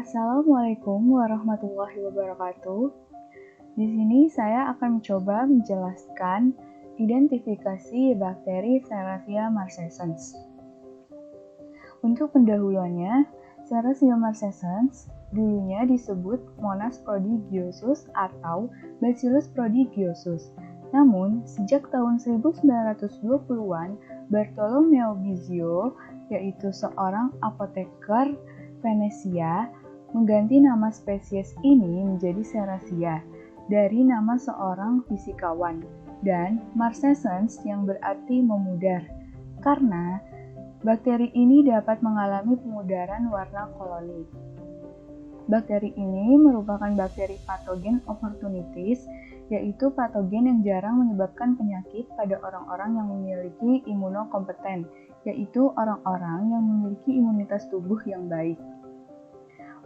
Assalamualaikum warahmatullahi wabarakatuh. Di sini saya akan mencoba menjelaskan identifikasi bakteri Serratia marcescens. Untuk pendahuluannya, Serratia marcescens dulunya disebut Monas prodigiosus atau Bacillus prodigiosus. Namun, sejak tahun 1920-an, Bartolomeo Bizio, yaitu seorang apoteker Venesia, mengganti nama spesies ini menjadi Serratia dari nama seorang fisikawan, dan marcescens yang berarti memudar, karena bakteri ini dapat mengalami pemudaran warna koloni. Bakteri ini merupakan bakteri patogen opportunitis, yaitu patogen yang jarang menyebabkan penyakit pada orang-orang yang memiliki imunokompeten, yaitu orang-orang yang memiliki imunitas tubuh yang baik.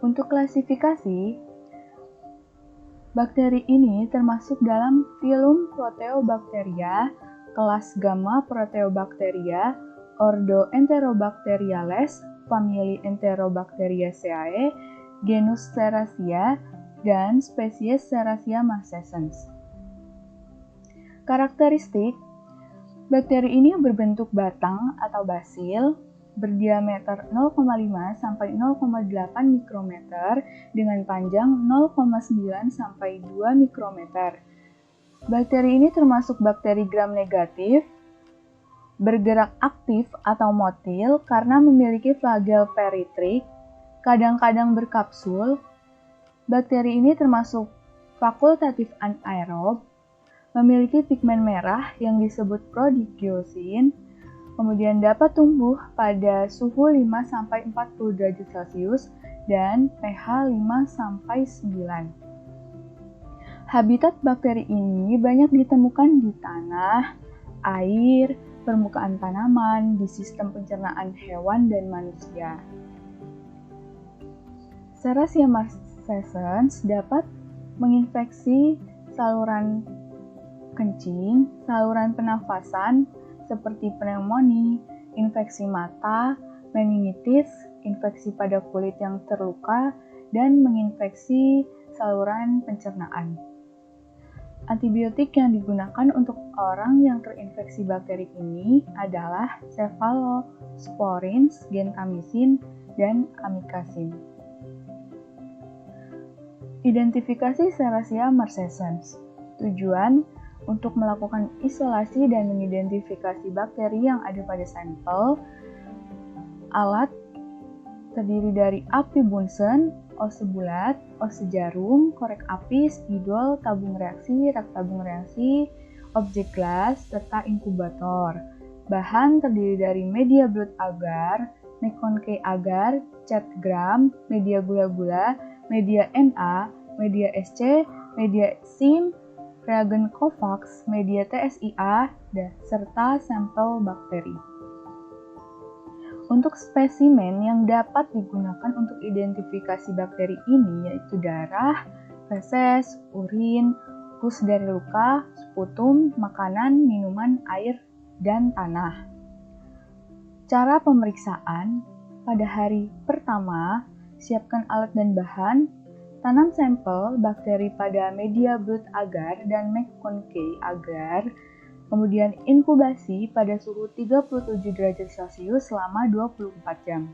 Untuk klasifikasi, bakteri ini termasuk dalam filum Proteobacteria, kelas Gamma Proteobacteria, ordo Enterobacteriales, famili Enterobacteriaceae, genus Serratia, dan spesies Serratia marcescens. Karakteristik bakteri ini berbentuk batang atau basil, berdiameter 0,5 sampai 0,8 mikrometer dengan panjang 0,9 sampai 2 mikrometer. Bakteri ini termasuk bakteri gram negatif, bergerak aktif atau motil karena memiliki flagel peritrik, kadang-kadang berkapsul. Bakteri ini termasuk fakultatif anaerob, memiliki pigmen merah yang disebut prodigiosin, kemudian dapat tumbuh pada suhu 5-40 derajat Celcius dan pH 5-9. Habitat bakteri ini banyak ditemukan di tanah, air, permukaan tanaman, di sistem pencernaan hewan dan manusia. Serratia marcescens dapat menginfeksi saluran kencing, saluran pernafasan seperti pneumonia, infeksi mata, meningitis, infeksi pada kulit yang terluka, dan menginfeksi saluran pencernaan. Antibiotik yang digunakan untuk orang yang terinfeksi bakteri ini adalah cephalosporins, gentamicin, dan amikacin. Identifikasi Serratia marcescens. Tujuan untuk melakukan isolasi dan mengidentifikasi bakteri yang ada pada sampel. Alat terdiri dari api Bunsen, ose bulat, ose jarum, korek api, spidol, tabung reaksi, rak tabung reaksi, objek gelas, serta inkubator. Bahan terdiri dari media blood agar, McConkey agar, cat gram, media gula-gula, media Na, media SC, media SIM, reagen COVAX, media TSIA, serta sampel bakteri. Untuk spesimen yang dapat digunakan untuk identifikasi bakteri ini yaitu darah, feses, urin, pus dari luka, sputum, makanan, minuman, air, dan tanah. Cara pemeriksaan: pada hari pertama, siapkan alat dan bahan, tanam sampel bakteri pada media blood agar dan McConkey agar, kemudian inkubasi pada suhu 37 derajat Celcius selama 24 jam.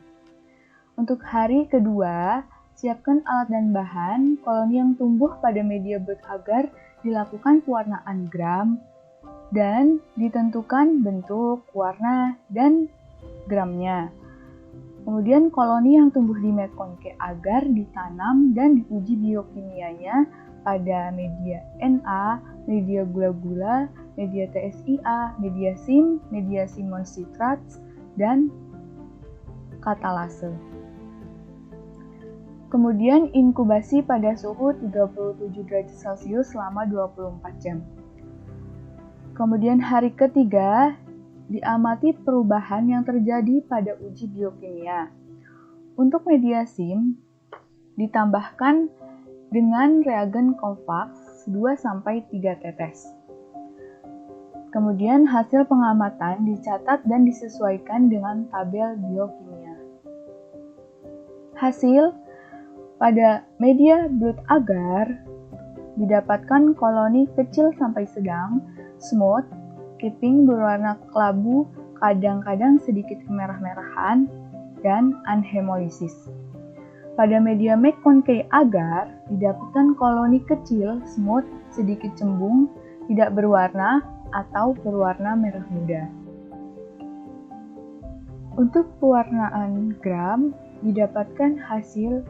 Untuk hari kedua, siapkan alat dan bahan, koloni yang tumbuh pada media blood agar dilakukan pewarnaan gram, dan ditentukan bentuk, warna, dan gramnya. Kemudian koloni yang tumbuh di McConkey agar ditanam dan diuji biokimianya pada media Na, media gula-gula, media TSIA, media SIM, media Simon citrate, dan katalase. Kemudian inkubasi pada suhu 37 derajat Celcius selama 24 jam. Kemudian hari ketiga, diamati perubahan yang terjadi pada uji biokimia. Untuk media SIM, ditambahkan dengan reagen COVAX 2-3 tetes. Kemudian hasil pengamatan dicatat dan disesuaikan dengan tabel biokimia. Hasil Pada media blood agar didapatkan koloni kecil sampai sedang, smooth, keeping berwarna kelabu, kadang-kadang sedikit kemerah-merahan, dan anhemolisis. Pada media McConkey agar didapatkan koloni kecil, smooth, sedikit cembung, tidak berwarna atau berwarna merah muda. Untuk pewarnaan gram didapatkan hasil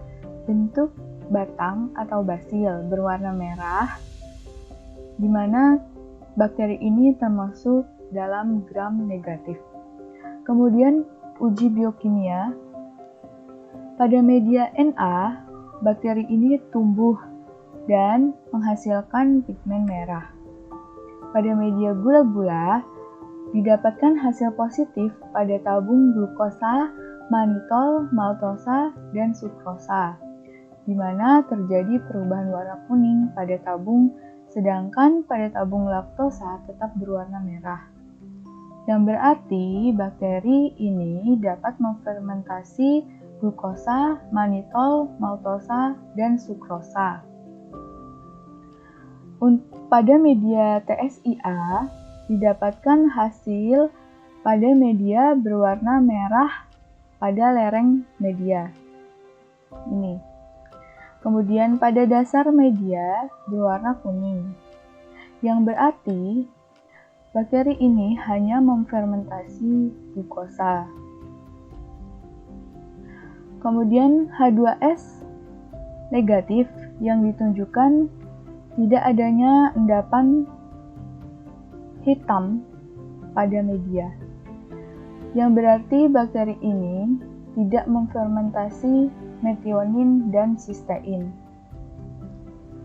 bentuk batang atau basil berwarna merah, di mana bakteri ini termasuk dalam gram negatif. Kemudian uji biokimia. Pada media Na, bakteri ini tumbuh dan menghasilkan pigmen merah. Pada media gula-gula, didapatkan hasil positif pada tabung glukosa, manitol, maltosa, dan sukrosa, di mana terjadi perubahan warna kuning pada tabung, sedangkan pada tabung laktosa tetap berwarna merah. Yang berarti bakteri ini dapat memfermentasi glukosa, manitol, maltosa, dan sukrosa. Pada media TSIA didapatkan hasil pada media berwarna merah pada lereng media. Ini. Kemudian pada dasar media berwarna kuning. Yang berarti bakteri ini hanya memfermentasi glukosa. Kemudian H2S negatif yang ditunjukkan tidak adanya endapan hitam pada media. Yang berarti bakteri ini tidak memfermentasi metionin dan sistein.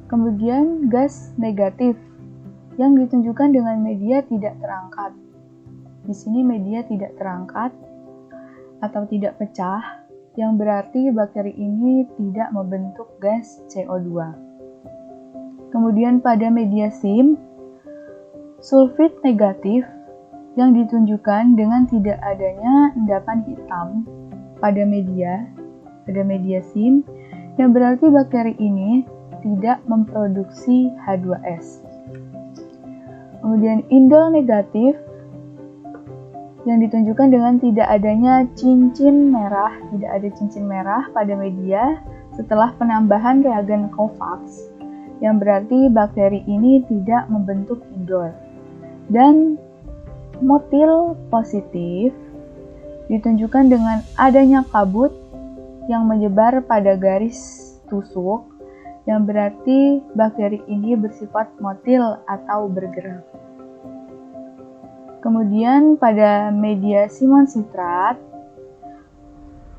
Kemudian gas negatif yang ditunjukkan dengan media tidak terangkat. Di sini media tidak terangkat atau tidak pecah, yang berarti bakteri ini tidak membentuk gas CO2. Kemudian pada media SIM, sulfit negatif yang ditunjukkan dengan tidak adanya endapan hitam pada media SIM, yang berarti bakteri ini tidak memproduksi H2S. Kemudian indol negatif yang ditunjukkan dengan tidak adanya cincin merah, tidak ada cincin merah pada media setelah penambahan reagen COVAX, yang berarti bakteri ini tidak membentuk indol. Dan motil positif ditunjukkan dengan adanya kabut yang menyebar pada garis tusuk, yang berarti bakteri ini bersifat motil atau bergerak. Kemudian pada media simon sitrat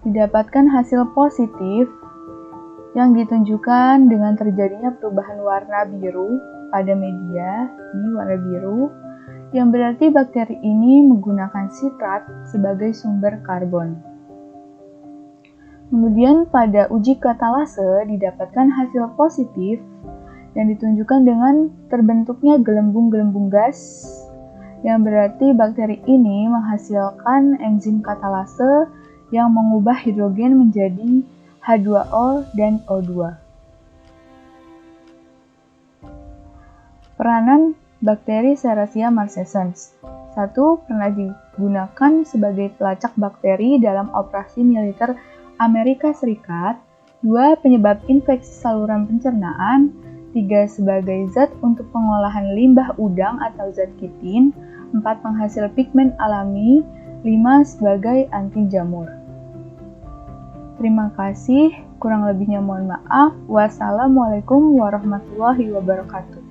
didapatkan hasil positif yang ditunjukkan dengan terjadinya perubahan warna biru pada media, ini warna biru, yang berarti bakteri ini menggunakan sitrat sebagai sumber karbon. Kemudian pada uji katalase didapatkan hasil positif yang ditunjukkan dengan terbentuknya gelembung-gelembung gas, yang berarti bakteri ini menghasilkan enzim katalase yang mengubah hidrogen menjadi H2O dan O2. Peranan bakteri Serratia marcescens. 1. Pernah digunakan sebagai pelacak bakteri dalam operasi militer Amerika Serikat. 2. Penyebab infeksi saluran pencernaan. 3. Sebagai zat untuk pengolahan limbah udang atau zat kitin. 4. Penghasil pigmen alami. 5. Sebagai anti jamur. Terima kasih, kurang lebihnya mohon maaf. Wassalamualaikum warahmatullahi wabarakatuh.